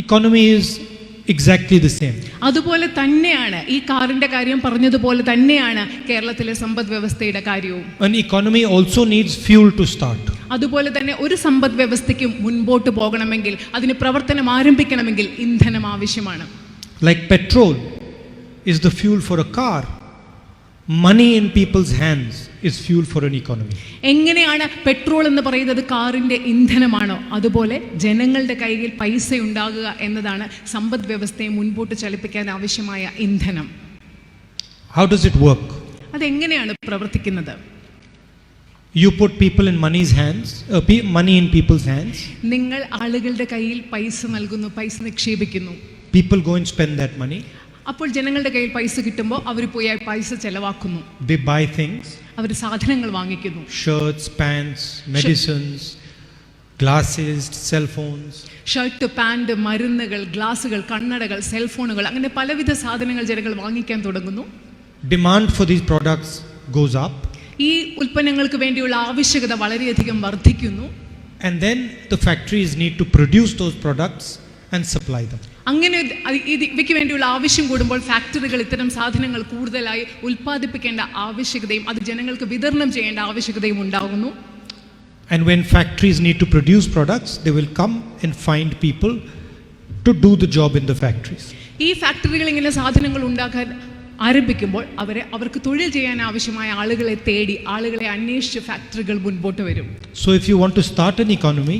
economy is exactly the same. അതുപോലെ തന്നെയാണ് ഈ കാറിന്റെ കാര്യം പറഞ്ഞതുപോലെ തന്നെയാണ് കേരളത്തിലെ സമ്പദ് വ്യവസ്ഥയുടെ കാര്യവും. An economy also needs fuel to start. അതുപോലെ തന്നെ ഒരു സമ്പദ് വ്യവസ്ഥയ്ക്ക് മുൻപോട്ട് പോകണമെങ്കിൽ അതിന് പ്രവർത്തനം ആരംഭിക്കണമെങ്കിൽ ഇന്ധനം ആവശ്യമാണ്. Like petrol is the fuel for a car, money in people's hands is fuel for an economy. എങ്ങനെയാണ് പെട്രോൾ എന്ന് പറയുന്നത് കാറിന്റെ ഇന്ധനമാണോ അതുപോലെ ജനങ്ങളുടെ കയ്യിൽ പൈസ ഉണ്ടാകുക എന്നതാണ് സമ്പദ് വ്യവസ്ഥയെ മുൻപോട്ട് ചലിപ്പിക്കാൻ ആവശ്യമായ ഇന്ധനം. How does it work? അതെങ്ങനെയാണ് പ്രവർത്തിക്കുന്നത്? You put people in money's hands, money in people's hands. നിങ്ങൾ ആളുകളുടെ കയ്യിൽ പൈസ നൽകുന്നു, പൈസ നിക്ഷേപിക്കുന്നു. People go and spend that money. അപ്പോൾ ജനങ്ങളുടെ കയ്യിൽ പൈസ കിട്ടുമ്പോൾ അവർ പോയി പൈസ ചെലവാക്കുന്നു. They buy things. അവർ സാധനങ്ങൾ വാങ്ങിക്കുന്നു. Shirts, pants, medicines, glasses, cell phones. Shirt, pant, മരുന്നുകൾ, ഗ്ലാസുകൾ, കണ്ണടകൾ, സെൽഫോണുകൾ, അങ്ങനെ പലവിധ സാധനങ്ങൾ ജനങ്ങൾ വാങ്ങിക്കാൻ തുടങ്ങുന്നു. Demand for these products goes up. ഈ ഉൽപ്പന്നങ്ങൾക്ക് വേണ്ടിയുള്ള ആവശ്യകത വളരെയധികം വർദ്ധിക്കുന്നു. And then the factories need to produce those products and supply them. അങ്ങനെ ഇവയ്ക്ക് വേണ്ടിയുള്ള ആവശ്യം കൂടുമ്പോൾ ഫാക്ടറികൾ ഇത്തരം സാധനങ്ങൾ കൂടുതലായി ഉൽപ്പാദിപ്പിക്കേണ്ട ആവശ്യകതയും അത് ജനങ്ങൾക്ക് വിതരണം ചെയ്യേണ്ട ആവശ്യകതയും ഉണ്ടാകുന്നു. And when factories need to produce products, they will come and find people to do the job in the factories. ഈ ഫാക്ടറികൾ ഇങ്ങനെ സാധനങ്ങൾ ഉണ്ടാക്കാൻ ആരംഭിക്കുമ്പോൾ അവർക്ക് തൊഴിൽ ചെയ്യാൻ ആവശ്യമായ ആളുകളെ തേടി, ആളുകളെ അന്വേഷിച്ച് ഫാക്ടറികൾ മുൻപോട്ട് വരും. So if you want to start an economy,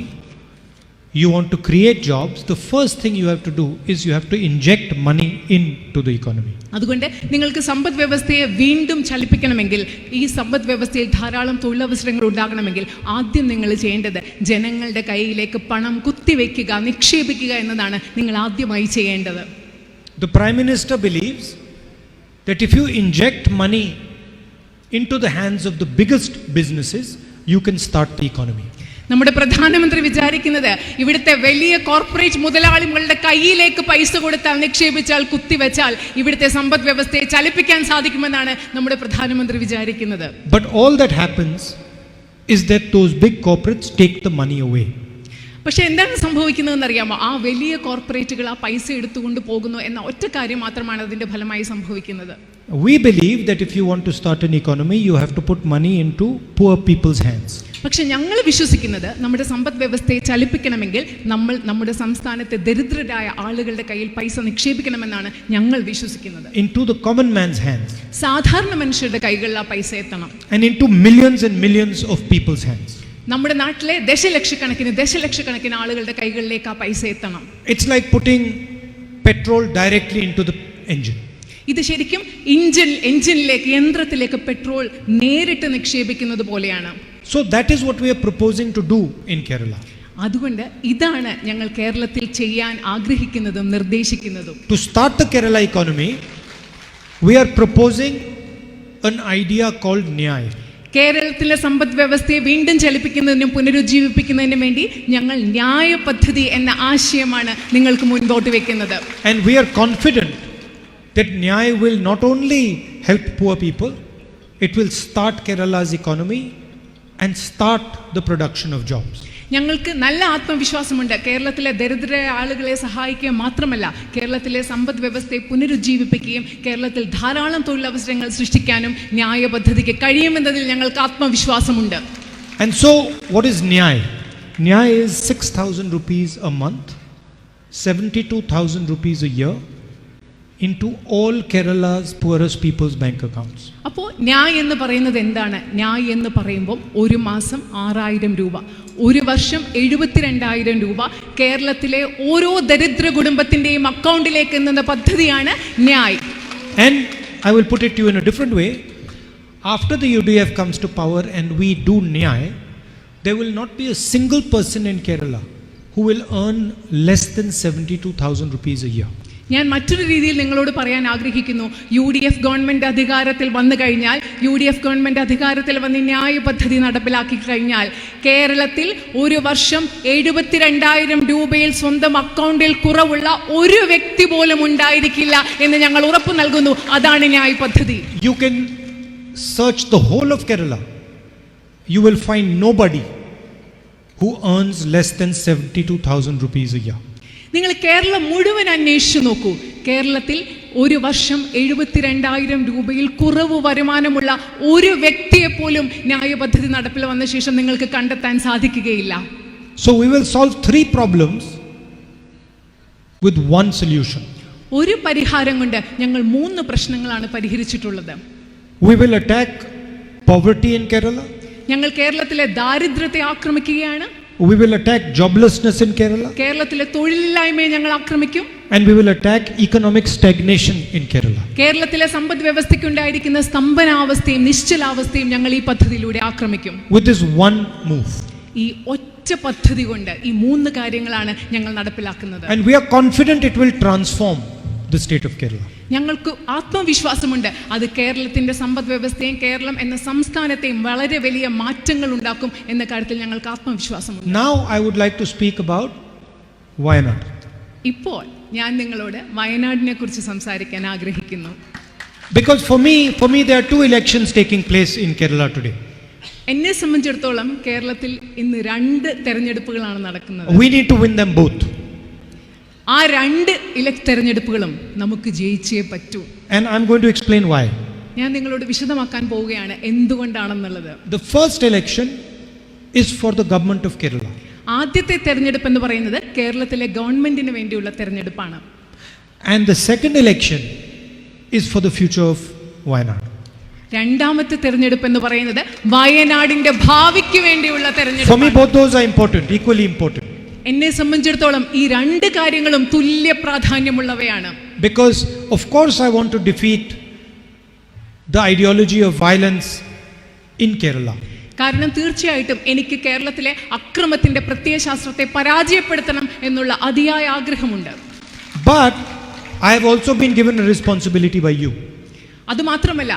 you want to create jobs, the first thing you have to do is you have to inject money into the economy. അതുകൊണ്ട് നിങ്ങൾക്ക് സമ്പദ് വ്യവസ്ഥയെ വീണ്ടും ചലിപ്പിക്കണമെങ്കിൽ, ഈ സമ്പദ് വ്യവസ്ഥയിൽ ധാരാളം തൊഴിലവസരങ്ങൾ ഉണ്ടാകണമെങ്കിൽ ആദ്യം നിങ്ങൾ ചെയ്യേണ്ടത് ജനങ്ങളുടെ കയ്യിലേക്ക് പണം കുത്തിവെക്കുക, നിക്ഷേപിക്കുക എന്നതാണ് നിങ്ങൾ ആദ്യമായി ചെയ്യേണ്ടത്. The Prime Minister believes that if you inject money into the hands of the biggest businesses, you can start the economy. നമ്മുടെ പ്രധാനമന്ത്രി വിചാരിക്കുന്നത് ഇവിടുത്തെ വലിയ കോർപ്പറേറ്റ് മുതലാളികളുടെ കയ്യിലേക്ക് പൈസ കൊടുത്താൽ, നിക്ഷേപിച്ചാൽ, കുത്തിവെച്ചാൽ ഇവിടുത്തെ സമ്പദ് വ്യവസ്ഥയെ ചലിപ്പിക്കാൻ സാധിക്കുമെന്നാണ് നമ്മുടെ പ്രധാനമന്ത്രി വിചാരിക്കുന്നത്. But all that happens is that those big corporates take the money away. പക്ഷെ എന്താണ് സംഭവിക്കുന്നതെന്ന് അറിയാമോ? ആ വലിയ കോർപ്പറേറ്റുകൾ ആ പൈസ എടുത്തുകൊണ്ട് പോകുന്നു എന്ന ഒറ്റ കാര്യം മാത്രമാണ് അതിന്റെ ഫലമായി സംഭവിക്കുന്നത്. We believe that if you want to start an economy, you have to put money into poor people's hands. പക്ഷെ ഞങ്ങൾ വിശ്വസിക്കുന്നത് നമ്മുടെ സമ്പദ് വ്യവസ്ഥയെ ചലിപ്പിക്കണമെങ്കിൽ നമ്മൾ നമ്മുടെ സംസ്ഥാനത്തെ ദരിദ്രരായ ആളുകളുടെ കയ്യിൽ പൈസ നിക്ഷേപിക്കണമെന്നാണ് ഞങ്ങൾ വിശ്വസിക്കുന്നത്. Into the common man's hands. സാധാരണ മനുഷ്യരുടെ കൈകളിൽ ആ പൈസ എത്തണം. And into millions and millions of people's hands. നമ്മുടെ നാട്ടിലെ ദശലക്ഷക്കണക്കിന് ആളുകളുടെ കൈകളിലേക്ക് ആ പൈസ എത്തണം. It's like putting petrol directly into the engine. ഇത് ശരിക്കും എഞ്ചിനിലേക്ക്, യന്ത്രത്തിലേക്ക് പെട്രോൾ നേരിട്ട് നിക്ഷേപിക്കുന്നത് പോലെയാണ്. So that is what we are proposing to do in Kerala. അതുകൊണ്ട് ഇതാണ് ഞങ്ങൾ കേരളത്തിൽ ചെയ്യാൻ ആഗ്രഹിക്കുന്നതും നിർദ്ദേശിക്കുന്നതും. To start the Kerala economy, we are proposing an idea called Nyay. കേരളത്തിലെ സമ്പദ് വ്യവസ്ഥയെ വീണ്ടും ചലിപ്പിക്കുന്നതിനും പുനരുജ്ജീവിപ്പിക്കുന്നതിനും വേണ്ടി ഞങ്ങൾ ന്യായ പദ്ധതി എന്ന ആശയമാണ് നിങ്ങൾക്ക് മുൻപോട്ട് വെക്കുന്നത്. And we are confident that Nyay will not only help poor people, it will start Kerala's economy and start the production of jobs. ഞങ്ങൾക്ക് നല്ല ആത്മവിശ്വാസമുണ്ട്. കേരളത്തിലെ ദരിദ്രരായ ആളുകളെ സഹായിക്കുക മാത്രമല്ല, കേരളത്തിലെ സമ്പദ് വ്യവസ്ഥയെ പുനരുജ്ജീവിപ്പിക്കുകയും കേരളത്തിൽ ധാരാളം തൊഴിലവസരങ്ങൾ സൃഷ്ടിക്കാനും ന്യായ പദ്ധതിക്ക് കഴിയുമെന്നതിൽ ഞങ്ങൾക്ക് ആത്മവിശ്വാസമുണ്ട്. And so what is Nyay? Nyay is 6,000 rupees a month, 72,000 rupees a year into all Kerala's poorest people's bank accounts. അപ്പോൾ ന്യായ് എന്ന് പറയുന്നത് എന്താണ്? ന്യായ് എന്ന് പറയുമ്പോൾ ഒരു മാസം 6,000 രൂപ, ഒരു വർഷം 72,000 രൂപ കേരളത്തിലെ ഓരോ ദരിദ്ര കുടുംബത്തിന്റെയും അക്കൗണ്ടിലേക്ക് എത്തുന്ന പദ്ധതിയാണ് Nyay. And I will put it to you in a different way. After the UDF comes to power and we do Nyay, there will not be a single person in Kerala who will earn less than 72,000 rupees a year. ഞാൻ മറ്റൊരു രീതിയിൽ നിങ്ങളോട് പറയാൻ ആഗ്രഹിക്കുന്നു. UDF government അധികാരത്തിൽ വന്നു കഴിഞ്ഞാൽ, UDF government അധികാരത്തിൽ വന്ന് ന്യായ പദ്ധതി നടപ്പിലാക്കി കഴിഞ്ഞാൽ കേരളത്തിൽ ഒരു വർഷം 72,000 രൂപയിൽ സ്വന്തം അക്കൗണ്ടിൽ കുറവുള്ള ഒരു വ്യക്തി പോലും ഉണ്ടായിരിക്കില്ല എന്ന് ഞങ്ങൾ ഉറപ്പു നൽകുന്നു. അതാണ് ന്യായ പദ്ധതി. You can search the whole of Kerala. You will find nobody who earns less than 72,000 rupees a year. നിങ്ങൾ കേരളം മുഴുവൻ അന്വേഷിച്ചു നോക്കൂ. കേരളത്തിൽ ഒരു വർഷം 72,000 രൂപയിൽ കുറവ് വരുമാനമുള്ള ഒരു വ്യക്തിയെ പോലും ന്യായ പദ്ധതി നടപ്പിൽ വന്ന ശേഷം നിങ്ങൾക്ക് കണ്ടെത്താൻ സാധിക്കുകയില്ല. So we will solve 3 problems with 1 solution. ഒരു പരിഹാരം കൊണ്ട് ഞങ്ങൾ 3 പ്രശ്നങ്ങളാണ് പരിഹരിച്ചിട്ടുള്ളത്. We will attack poverty in Kerala. ഞങ്ങൾ കേരളത്തിലെ ദാരിദ്ര്യത്തെ ആക്രമിക്കുകയാണ്. We will attack joblessness in Kerala. കേരളത്തിലെ തൊഴിലില്ലായ്മയെ ഞങ്ങൾ ആക്രമിക്കും. And we will attack economic stagnation in Kerala. കേരളത്തിലെ സമ്പദ് വ്യവസ്ഥയ്ക്കുണ്ടായിരിക്കുന്ന സ്തംഭനാവസ്ഥയും നിശ്ചലാവസ്ഥയും ഞങ്ങൾ ഈ പദ്ധതിയിലൂടെ ആക്രമിക്കും. With this one move. ഈ ഒറ്റ പദ്ധതി കൊണ്ട് ഈ 3 കാര്യങ്ങളാണ് ഞങ്ങൾ നടപ്പിലാക്കുന്നത്. And we are confident it will transform the state of Kerala. ഞങ്ങൾക്ക് ആത്മവിശ്വാസമുണ്ട് അത് കേരളത്തിന്റെ സമ്പദ് വ്യവസ്ഥയും കേരളം എന്ന സംസ്ഥാനത്തെയും വളരെ വലിയ മാറ്റങ്ങൾ ഉണ്ടാക്കും എന്ന കാര്യത്തിൽ ഞങ്ങൾക്ക് ആത്മവിശ്വാസമുണ്ട്. Now I would like to speak about Wayanad. ഇപ്പോൾ ഞാൻ നിങ്ങളോട് വയനാടിനെ കുറിച്ച് സംസാരിക്കാൻ ആഗ്രഹിക്കുന്നു. Because for me there are 2 elections taking place in Kerala today. എന്നെ സംബന്ധിച്ചിടത്തോളം കേരളത്തിൽ ഇന്ന് 2 തെരഞ്ഞെടുപ്പുകളാണ് നടക്കുന്നത്. We need to win them both. ആ 2 തെരഞ്ഞെടുപ്പുകളും നമുക്ക് ജയിച്ചേ പറ്റൂ. And I'm going to explain why. ഞാൻ നിങ്ങളോട് വിശദമാക്കാൻ പോവുകയാണ് എന്തുകൊണ്ടാണെന്നുള്ളത്. The first election is for the government of Kerala. ആദ്യത്തെ തെരഞ്ഞെടുപ്പ് എന്ന് പറയുന്നത് കേരളത്തിലെ ഗവൺമെന്റിന് വേണ്ടിയുള്ള തെരഞ്ഞെടുപ്പാണ്. And the second election is for the future of Wayanad. രണ്ടാമത്തെ തെരഞ്ഞെടുപ്പ് എന്ന് പറയുന്നത് വയനാടിന്റെ ഭാവിക്ക് വേണ്ടിയുള്ള തെരഞ്ഞെടുപ്പ്. For me both those are important, equally important. എന്നെ സംബന്ധിച്ചിടത്തോളം ഈ 2 കാര്യങ്ങളും തുല്യ പ്രാധാന്യമുള്ളവയാണ്. Because of course I want to defeat the ideology of violence in Kerala. കാരണം തീർച്ചയായിട്ടും എനിക്ക് കേരളത്തിലെ അക്രമത്തിന്റെ പ്രത്യയശാസ്ത്രത്തെ പരാജയപ്പെടുത്തണം എന്നുള്ള അതിയായ ആഗ്രഹമുണ്ട്. But I have also been given a responsibility by you. അതുമാത്രമല്ല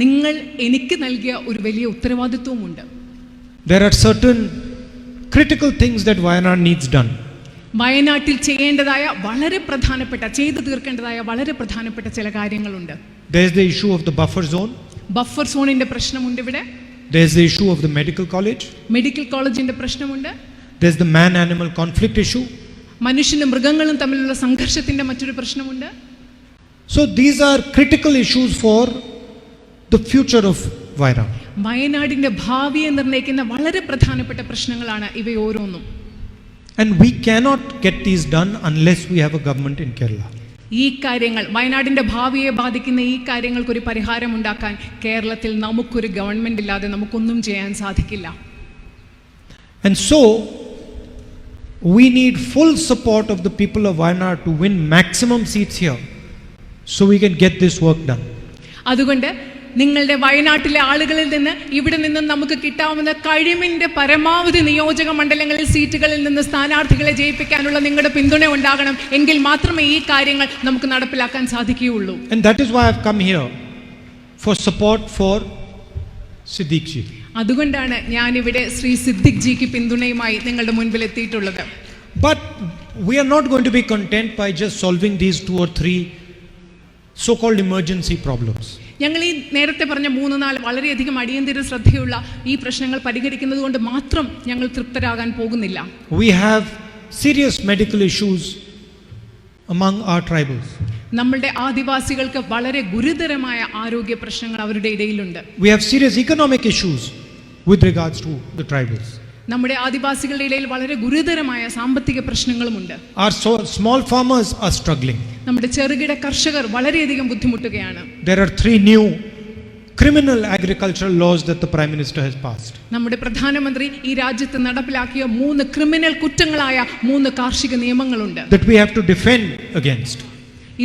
നിങ്ങൾ എനിക്ക് നൽകിയ ഒരു വലിയ ഉത്തരവാദിത്വമുണ്ട്. There are certain critical things that Wayanad needs done. വയനാട്ടിൽ ചെയ്യേണ്ടതായ വളരെ പ്രധാനപ്പെട്ട ചെയ്തു തീർക്കേണ്ടതായ വളരെ പ്രധാനപ്പെട്ട ചില കാര്യങ്ങളുണ്ട്. There is the issue of the buffer zone. Buffer സോണിന്റെ പ്രശ്നമുണ്ട് ഇവിടെ. There is the issue of the medical college. Medical കോളേജിന്റെ പ്രശ്നമുണ്ട്. There is the man-animal conflict issue. മനുഷ്യനും മൃഗങ്ങളും തമ്മിലുള്ള സംഘർഷത്തിന്റെ മറ്റൊരു പ്രശ്നമുണ്ട്. So these are critical issues for the future of Wayanad. വയനാടിന്റെ ഭാവിയെ നിർണ്ണയിക്കുന്ന വളരെ പ്രധാനപ്പെട്ട പ്രശ്നങ്ങളാണ് ഇവ ഓരോന്നും. And we cannot get these done unless we have a government in Kerala. ഈ കാര്യങ്ങൾ വയനാടിന്റെ ഭാവിയെ ബാധിക്കുന്ന ഈ കാര്യങ്ങൾക്ക് ഒരു പരിഹാരം ഉണ്ടാക്കാൻ കേരളത്തിൽ നമുക്കൊരു ഗവൺമെന്റ് ഇല്ലാതെ നമുക്കൊന്നും ചെയ്യാൻ സാധിക്കില്ല. And so we need full support of the people of Wayanad to win maximum seats here so we can get this work done. അതുകൊണ്ട് നിങ്ങളുടെ വയനാട്ടിലെ ആളുകളിൽ നിന്ന് ഇവിടെ നിന്ന് നമുക്ക് കിട്ടാവുന്ന കഴിവിന്റെ പരമാവധി നിയോജക മണ്ഡലങ്ങളിൽ സീറ്റുകളിൽ നിന്ന് സ്ഥാനാർത്ഥികളെ ജയിപ്പിക്കാനുള്ള നിങ്ങളുടെ പിന്തുണ ഉണ്ടാകണം. എങ്കിൽ മാത്രമേ ഈ കാര്യങ്ങൾ നമുക്ക് നടപ്പിലാക്കാൻ സാധിക്കുകയുള്ളൂ. And that is why I have come here for support for Siddiq ji. അതുകൊണ്ടാണ് ഞാൻ ഇവിടെ ശ്രീ സിദ്ദിഖ് ജിക്ക് പിന്തുണയുമായി നിങ്ങളുടെ മുൻപിൽ എത്തിയിട്ടുള്ളത്. But we are not going to be content by just solving these 2 or 3 so-called emergency problems. ഞങ്ങൾ ഈ നേരത്തെ പറഞ്ഞ 3-4 വളരെയധികം അടിയന്തര ശ്രദ്ധയുള്ള ഈ പ്രശ്നങ്ങൾ പരിഹരിക്കുന്നത് കൊണ്ട് മാത്രം ഞങ്ങൾ തൃപ്തരാകാൻ പോകുന്നില്ല. We have serious medical issues among our tribals. നമ്മളുടെ ആദിവാസികൾക്ക് വളരെ ഗുരുതരമായ ആരോഗ്യ പ്രശ്നങ്ങൾ അവരുടെ ഇടയിലുണ്ട്. We have serious economic issues with regards to the tribals. നമ്മുടെ ആദിവാസികളുടെ ഇടയിൽ വളരെ ഗുരുതരമായ സാമ്പത്തിക പ്രശ്നങ്ങളുമുണ്ട്. Our small farmers are struggling. നമ്മുടെ ചെറുകിട കർഷകർ വളരെയധികം ബുദ്ധിമുട്ടുകയാണ്. There are 3 new criminal agricultural laws that the Prime Minister has passed. നമ്മുടെ പ്രധാനമന്ത്രി ഈ രാജ്യത്ത് നടപ്പിലാക്കിയ 3 ക്രിമിനൽ കുറ്റങ്ങളായ 3 കാർഷിക നിയമങ്ങളുണ്ട്. That we have to defend against.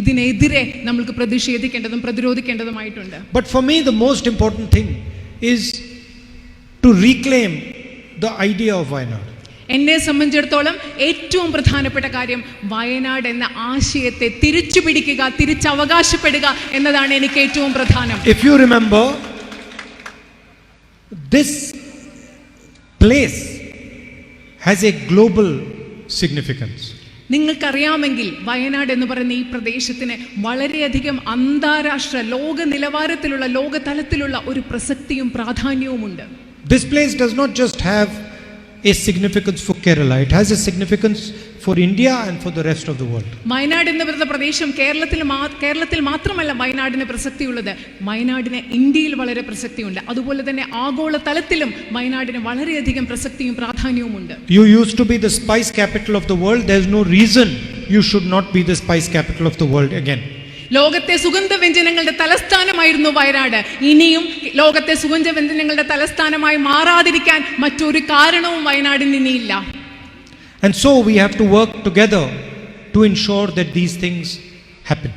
ഇതിനെതിരെ നമുക്ക് പ്രതിഷേധിക്കേണ്ടതും പ്രതിരോധിക്കേണ്ടതുമായിട്ടുണ്ട്. But for me the most important thing is to reclaim the idea of Wayanad. എന്നെ സംബന്ധിച്ചിടത്തോളം ഏറ്റവും പ്രധാനപ്പെട്ട കാര്യം വയനാട് എന്ന ആശയത്തെ തിരിച്ചു പിടിക്കുക, തിരിച്ചവകാശപ്പെടുക എന്നതാണ് എനിക്ക് ഏറ്റവും പ്രധാനം. If you remember, this place has a global significance. നിങ്ങൾക്കറിയാമെങ്കിൽ വയനാട് എന്ന് പറയുന്ന ഈ പ്രദേശത്തിന് വളരെയധികം അന്താരാഷ്ട്ര ലോക നിലവാരത്തിലുള്ള ലോകതലത്തിലുള്ള ഒരു പ്രസക്തിയും പ്രാധാന്യവുമുണ്ട്. This place does not just have a significance for Kerala. It has a significance for India and for the rest of the world. Wayanad എന്ന് പറയുന്ന പ്രദേശം കേരളത്തിൽ മാത്രമല്ല വയനാടിന് പ്രസക്തിയുള്ളത്, വയനാടിന് ഇന്ത്യയിൽ വളരെ പ്രസക്തിയുണ്ട്. അതുപോലെ തന്നെ ആഗോള തലത്തിലും വയനാടിന് വളരെയധികം പ്രസക്തിയും പ്രാധാന്യവുമുണ്ട്. You used to be the spice capital of the world. There is no reason you should not be the spice capital of the world again. ലോകത്തെ സുഗന്ധവ്യഞ്ജനങ്ങളുടെ തലസ്ഥാനമായിരുന്നു വയനാട്. ഇനിയും ലോകത്തെ സുഗന്ധവ്യഞ്ജനങ്ങളുടെ തലസ്ഥാനമായി മാറാതിരിക്കാൻ മറ്റൊരു കാരണവും വയനാടിന് ഇനിയില്ല. And so we have to work together to ensure that these things happen.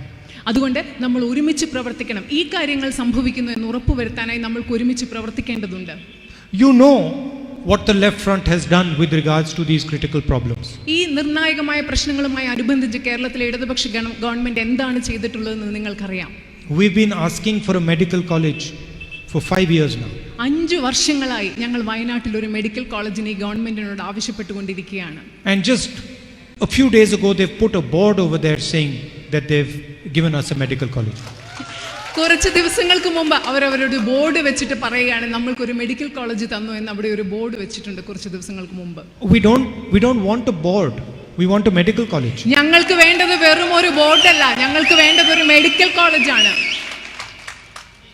അതുകൊണ്ട് നമ്മൾ ഒരുമിച്ച് പ്രവർത്തിക്കണം. ഈ കാര്യങ്ങൾ സംഭവിക്കുന്നു എന്ന് ഉറപ്പുവരുത്താനായി നമ്മൾക്ക് ഒരുമിച്ച് പ്രവർത്തിക്കേണ്ടതുണ്ട്. You know what the left front has done with regards to these critical problems. ഈ നിർണായകമായ പ്രശ്നങ്ങളുമായി അനുബന്ധിച്ച് കേരളത്തിലെ ഇടതുപക്ഷ ഗവൺമെന്റ് എന്താണ് ചെയ്തിട്ടുള്ളതെന്ന് നിങ്ങൾക്കറിയാം. We've been asking for a medical college for 5 years now. 5 വർഷങ്ങളായി ഞങ്ങൾ വയനാട്ടിൽ ഒരു മെഡിക്കൽ കോളേജിന് ഈ ഗവൺമെന്റിനോട് ആവശ്യപ്പെട്ടുകൊണ്ടിരിക്കുകയാണ്. And just a few days ago they've put a board over there saying that they've given us a medical college. കുറച്ച് ദിവസങ്ങൾക്ക് മുമ്പ് അവരവരുടെ ബോർഡ് വെച്ചിട്ട് പറയുകയാണ് നമ്മൾക്കൊരു മെഡിക്കൽ കോളേജ് തന്നു എന്ന്. അവിടെ ഒരു ബോർഡ് വെച്ചിട്ടുണ്ട് കുറച്ച് ദിവസങ്ങൾക്ക് മുമ്പ്. We don't want a board. We want a medical college. ഞങ്ങൾക്ക് വേണ്ടത് വെറും ഒരു ബോർഡല്ല, ഞങ്ങൾക്ക് വേണ്ടത് ഒരു മെഡിക്കൽ കോളേജാണ്.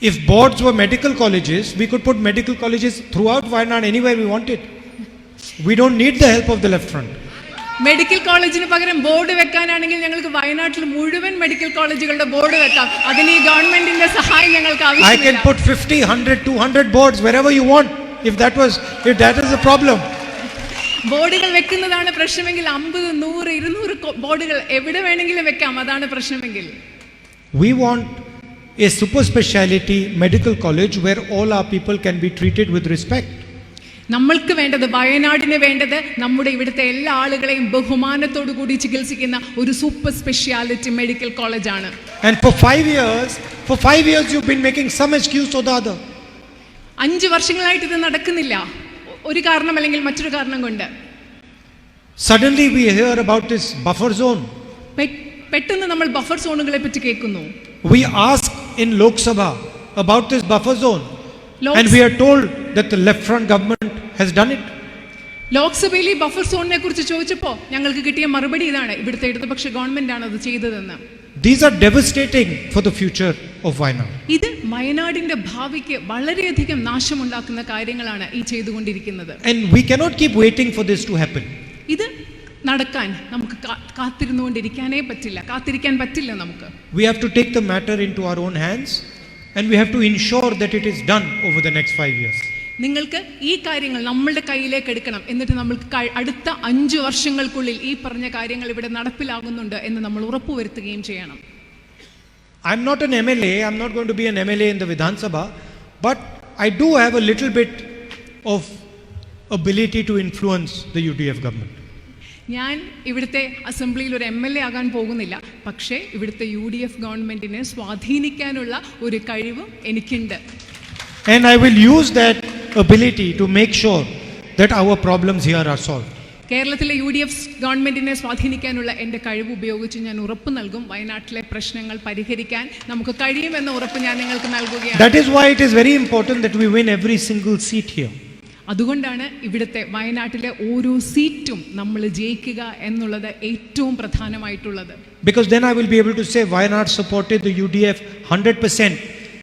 If boards were medical colleges, we could put medical colleges throughout Wayanad anywhere we wanted. We don't need the help of the left front. Medical കോളേജിന് പകരം ബോർഡ് വെക്കാനാണെങ്കിൽ ഞങ്ങൾക്ക് വയനാട്ടിൽ മുഴുവൻ മെഡിക്കൽ കോളേജുകളുടെ ബോർഡ് വെക്കാം. അതിന് ഈ ഗവൺമെന്റിന്റെ സഹായം ഞങ്ങൾക്ക് I can ആവശ്യമില്ല. put 50, 100, 200 boards wherever you want if that is the problem. ബോർഡുകൾ വെക്കുന്നതാണ് പ്രശ്നമെങ്കിൽ 50, 100, 200 ബോർഡുകൾ എവിടെ വേണമെങ്കിലും വെക്കാം. അതാണ് പ്രശ്നമെങ്കിൽ We want a super speciality medical college where all our people can be treated with respect. നമ്മൾക്ക് വേണ്ടത്, വയനാടിന് വേണ്ടത് നമ്മുടെ ഇവിടുത്തെ എല്ലാ ആളുകളെയും ബഹുമാനത്തോടു കൂടി ചികിത്സിക്കുന്ന ഒരു സൂപ്പർ സ്പെഷ്യാലിറ്റി മെഡിക്കൽ കോളേജാണ്. And for 5 years you've been making some excuse or the other. 5 വർഷങ്ങളായിട്ട് ഇത് നടക്കുന്നില്ല, ഒരു കാരണം അല്ലെങ്കിൽ മറ്റൊരു കാരണം കൊണ്ട്. Suddenly we hear about this buffer zone. പെട്ടെന്ന് നമ്മൾ ബഫർ സോണുകളെ പറ്റി കേൾക്കുന്നു. We ask in Lok Sabha about this buffer zone and we are told that the left front government has done it. ലോക്സഭയിൽ ഈ ബഫർ സോണിനെ കുറിച്ച് ചോദിച്ചപ്പോൾ ഞങ്ങൾക്ക് കിട്ടിയ മറുപടി ഇതാണ്: ഇവിടുത്തെ ഇടതുപക്ഷ ഗവൺമെന്റ് ആണ് അത് ചെയ്തതെന്ന്. These are devastating for the future of Wayanad. ഇത് വയനാടിന്റെ ഭാവിക്ക് വളരെയധികം നാശമുണ്ടാക്കുന്ന കാര്യങ്ങളാണ് ഈ ചെയ്തുകൊണ്ടിരിക്കുന്നത്. And we cannot keep waiting for this to happen. ഇത് നടക്കാൻ നമുക്ക് കാത്തിരിക്കാൻ പറ്റില്ല നമുക്ക്. We have to take the matter into our own hands and we have to ensure that it is done over the next 5 years. നിങ്ങൾക്ക് ഈ കാര്യങ്ങൾ നമ്മളുടെ കയ്യിലേക്ക് എടുക്കണം. എന്നിട്ട് നമ്മൾക്ക് അടുത്ത 5 വർഷങ്ങൾക്കുള്ളിൽ ഈ പറഞ്ഞ കാര്യങ്ങൾ ഇവിടെ നടപ്പിലാകുന്നുണ്ട് എന്ന് നമ്മൾ ഉറപ്പുവരുത്തുകയും ചെയ്യണം. I'm not an MLA. I'm not going to be an MLA in the Vidhan Sabha, but I do have a little bit of ability to influence the UDF government. ഞാൻ ഇവിടുത്തെ അസംബ്ലിയിൽ ഒരു MLA ആകാൻ പോകുന്നില്ല, പക്ഷേ ഇവിടുത്തെ UDF ഗവൺമെന്റിനെ സ്വാധീനിക്കാനുള്ള ഒരു കഴിവും എനിക്കുണ്ട്. And I will use that ability to make sure that our problems here are solved. കേരളത്തിലെ UDF ഗവൺമെന്റിനെ സ്വാധീനിക്കാനുള്ള എൻ്റെ കഴിവ് ഉപയോഗിച്ച് ഞാൻ ഉറപ്പ് നൽകും, വയനാട്ടിലെ പ്രശ്നങ്ങൾ പരിഹരിക്കാൻ നമുക്ക് കഴിയുമെന്ന ഉറപ്പ് ഞാൻ നിങ്ങൾക്ക് നൽകുകയാണ്. That is why it is very important that we win every single seat here. അതുകൊണ്ടാണ് ഇവിടുത്തെ വയനാട്ടിലെ ഓരോ സീറ്റും നമ്മൾ ജയിക്കുക എന്നുള്ളത് ഏറ്റവും പ്രധാനമായിട്ടുള്ളത്. Because then I will be able to say Wayanad supported the UDF 100%,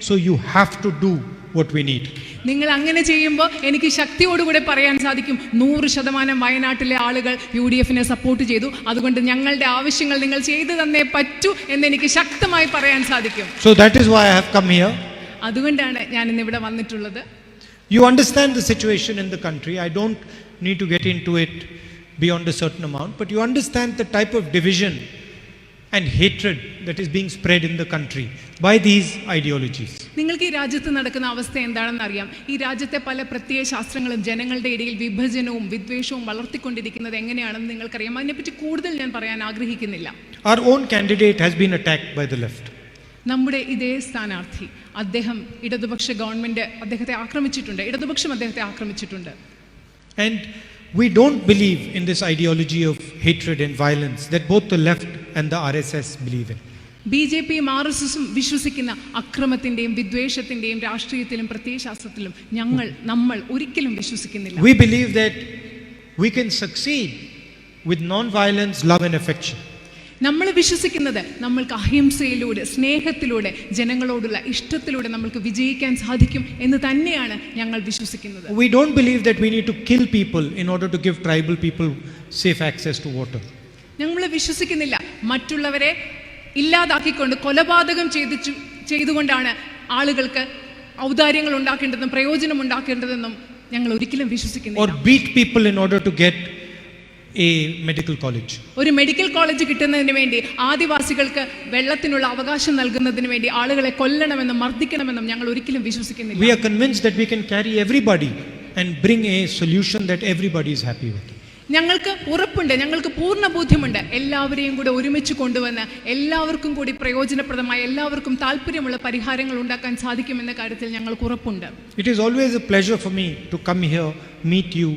so you have to do what we need. നിങ്ങൾ അങ്ങനെ ചെയ്യുമ്പോൾ എനിക്ക് ശക്തിയോടുകൂടെ പറയാൻ സാധിക്കും 100% വയനാട്ടിലെ ആളുകൾ UDFനെ സപ്പോർട്ട് ചെയ്തു, അതുകൊണ്ട് ഞങ്ങളുടെ ആവശ്യങ്ങൾ നിങ്ങൾ ചെയ്തു തന്നേ പറ്റൂ എന്ന് എനിക്ക് ശക്തമായി പറയാൻ സാധിക്കും. So that is why I have come here. അതുകൊണ്ടാണ് ഞാൻ ഇന്ന് ഇവിടെ വന്നിട്ടുള്ളത്. You understand the situation in the country. I don't need to get into it beyond a certain amount, but you understand the type of division and hatred that is being spread in the country by these ideologies. നിങ്ങൾക്ക് ഈ രാജ്യത്ത് നടക്കുന്ന അവസ്ഥ എന്താണെന്ന് അറിയാം. ഈ രാജ്യത്തെ പല പ്രത്യയ ശാസ്ത്രങ്ങളും ജനങ്ങളുടെ ഇടയിൽ വിഭജനവും വിദ്വേഷവും വളർത്തിക്കൊണ്ടിരിക്കുന്നത് എങ്ങനെയാണെന്ന് നിങ്ങൾക്കറിയാം. അതിനെപ്പറ്റി കൂടുതൽ ഞാൻ പറയാൻ ആഗ്രഹിക്കുന്നില്ല. Our own candidate has been attacked by the left. നമ്മുടെ ഇതേ സ്ഥാനാർത്ഥി അദ്ദേഹം ഇടതുപക്ഷ ഗവൺമെന്റ് അദ്ദേഹത്തെ ആക്രമിച്ചിട്ടുണ്ട്, ഇടതുപക്ഷം അദ്ദേഹത്തെ ആക്രമിച്ചിട്ടുണ്ട്. And we don't believe in this ideology of hatred and violence that both the left and the RSS believe in. BJPയും RSSും വിശ്വസിക്കുന്ന അക്രമത്തിന്റെയും വിദ്വേഷത്തിന്റെയും രാഷ്ട്രീയത്തിലും പ്രത്യയശാസ്ത്രത്തിലും നമ്മൾ ഒരിക്കലും വിശ്വസിക്കുന്നില്ല. We believe that we can succeed with non-violence, love and affection. നമ്മൾ വിശ്വസിക്കുന്നത് നമ്മൾക്ക് അഹിംസയിലൂടെ, സ്നേഹത്തിലൂടെ, ജനങ്ങളോടുള്ള ഇഷ്ടത്തിലൂടെ നമ്മൾക്ക് വിജയിക്കാൻ സാധിക്കും എന്ന് തന്നെയാണ് ഞങ്ങൾ വിശ്വസിക്കുന്നത്. We don't believe that we need to kill people in order to give tribal people safe access to water. ഞങ്ങൾ വിശ്വസിക്കുന്നില്ല മറ്റുള്ളവരെ ഇല്ലാതാക്കിക്കൊണ്ട് കൊലപാതകം ചെയ്തുകൊണ്ടാണ് ആളുകൾക്ക് ഔദാര്യങ്ങൾ ഉണ്ടാക്കേണ്ടതെന്നും പ്രയോജനം ഉണ്ടാക്കേണ്ടതെന്നും ഞങ്ങൾ ഒരിക്കലും വിശ്വസിക്കുന്നില്ല. Or beat people in order to get a medical college. ഒരു മെഡിക്കൽ കോളേജ് കിട്ടുന്നതിന് വേണ്ടി ആദിവാസികൾക്ക് വെള്ളത്തിനുള്ള അവകാശം നൽകുന്നതിന് വേണ്ടി ആളുകളെ കൊല്ലണമെന്നും മർദ്ദിക്കണമെന്നും ഞങ്ങൾ ഒരിക്കലും വിശ്വസിക്കുന്നില്ല. We are convinced that we can carry everybody and bring a solution that everybody is happy with. ഞങ്ങൾക്ക് ഉറപ്പുണ്ട്, ഞങ്ങൾക്ക് പൂർണ്ണ ബോധ്യമുണ്ട്, എല്ലാവരെയും കൂടെ ഒരുമിച്ച് കൊണ്ടുവന്ന് എല്ലാവർക്കും കൂടി പ്രയോജനപ്രദമായ, എല്ലാവർക്കും താല്പര്യമുള്ള പരിഹാരങ്ങൾ ഉണ്ടാക്കാൻ സാധിക്കുമെന്ന കാര്യത്തിൽ ഞങ്ങൾക്ക് ഉറപ്പുണ്ട്. It is always a pleasure for me to come here, meet you,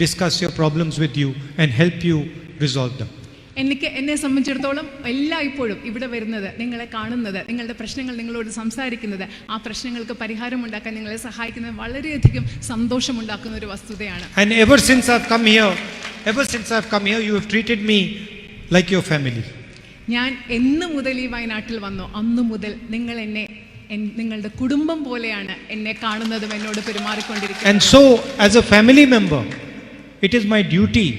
discuss your problems with you and help you resolve them. എന്നെ സംബന്ധിച്ചിടത്തോളം എല്ലായ്പ്പോഴും ഇവിടെ വരുന്നത്, നിങ്ങളെ കാണുന്നത്, നിങ്ങളുടെ പ്രശ്നങ്ങൾ നിങ്ങളോട് സംസാരിക്കുന്നത്, ആ പ്രശ്നങ്ങൾക്ക് പരിഹാരം ഉണ്ടാക്കാൻ നിങ്ങളെ സഹായിക്കുന്നത് വളരെയധികം സന്തോഷമുണ്ടാക്കുന്ന ഒരു വസ്തുതയാണ്. And ever since I've come here, you have treated me like your family. ഞാൻ എന്ന് മുതൽ ഈ വയനാട്ടിൽ വന്നോ അന്നു മുതൽ നിങ്ങൾ എന്നെ നിങ്ങളുടെ കുടുംബം പോലെയാണ് എന്നെ കാണുന്നതും എന്നോട് പെരുമാറിക്കൊണ്ടിരിക്കുന്നത്. And so as a family member, it is my duty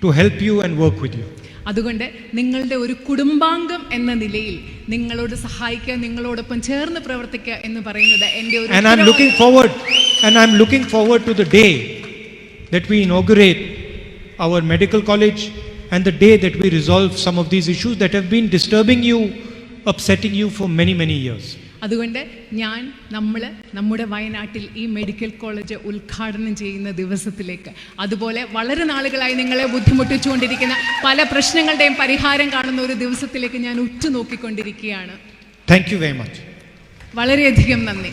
to help you and work with you. അതുകൊണ്ട് നിങ്ങളുടെ ഒരു കുടുംബാംഗം എന്ന നിലയിൽ നിങ്ങളോട് സഹായിക്കുക, നിങ്ങളോടൊപ്പം ചേർന്ന് പ്രവർത്തിക്കുക എന്ന് പറയുന്നത് എൻ്റെ ഒരു And I'm looking forward to the day that we inaugurate our medical college and the day that we resolve some of these issues that have been disturbing you, upsetting you for many years. അതുകൊണ്ട് നമ്മുടെ വയനാട്ടിൽ ഈ medical college ഉദ്ഘാടനം ചെയ്യുന്ന ദിവസത്തിലേക്ക്, അതുപോലെ വളരെ നാളുകളായി നിങ്ങളെ ബുദ്ധിമുട്ടിച്ചുകൊണ്ടിരിക്കുന്ന പല പ്രശ്നങ്ങളുടെയും പരിഹാരം കാണുന്ന ഒരു ദിവസത്തിലേക്ക് ഞാൻ ഉറ്റുനോക്കിക്കൊണ്ടിരിക്കുകയാണ്. Thank you very much. വളരെയധികം നന്ദി.